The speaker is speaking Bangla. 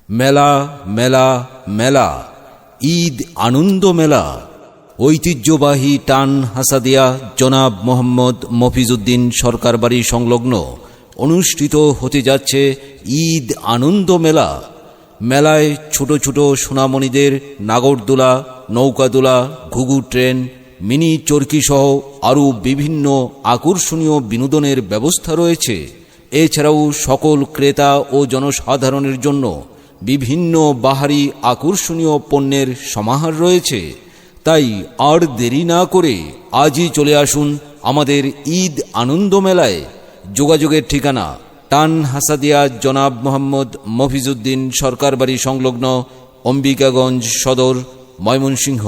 মেলা মেলা মেলা, ঈদ আনন্দ মেলা। ঐতিহ্যবাহী টান হাসাদিয়া জনাব মোহাম্মদ মফিজউদ্দিন সরকার বাড়ি সংলগ্ন অনুষ্ঠিত হতে যাচ্ছে ঈদ আনন্দ মেলা। মেলায় ছোট ছোট সোনামণিদের নাগরদোলা, নৌকাদোলা, ঘুঘু ট্রেন, মিনি চরকি সহ আরও বিভিন্ন আকর্ষণীয় বিনোদনের ব্যবস্থা রয়েছে। এছাড়াও সকল ক্রেতা ও জনসাধারণের জন্য বিভিন্ন বাহারি আকর্ষণীয় পণ্যের সমাহার রয়েছে। তাই আর দেরি না করে আজই চলে আসুন আমাদের ঈদ আনন্দ মেলায়। যোগাযোগের ঠিকানা টান হাসাদিয়া জনাব মোহাম্মদ মফিজউদ্দিন সরকার বাড়ি সংলগ্ন, অম্বিকাগঞ্জ সদর, ময়মনসিংহ।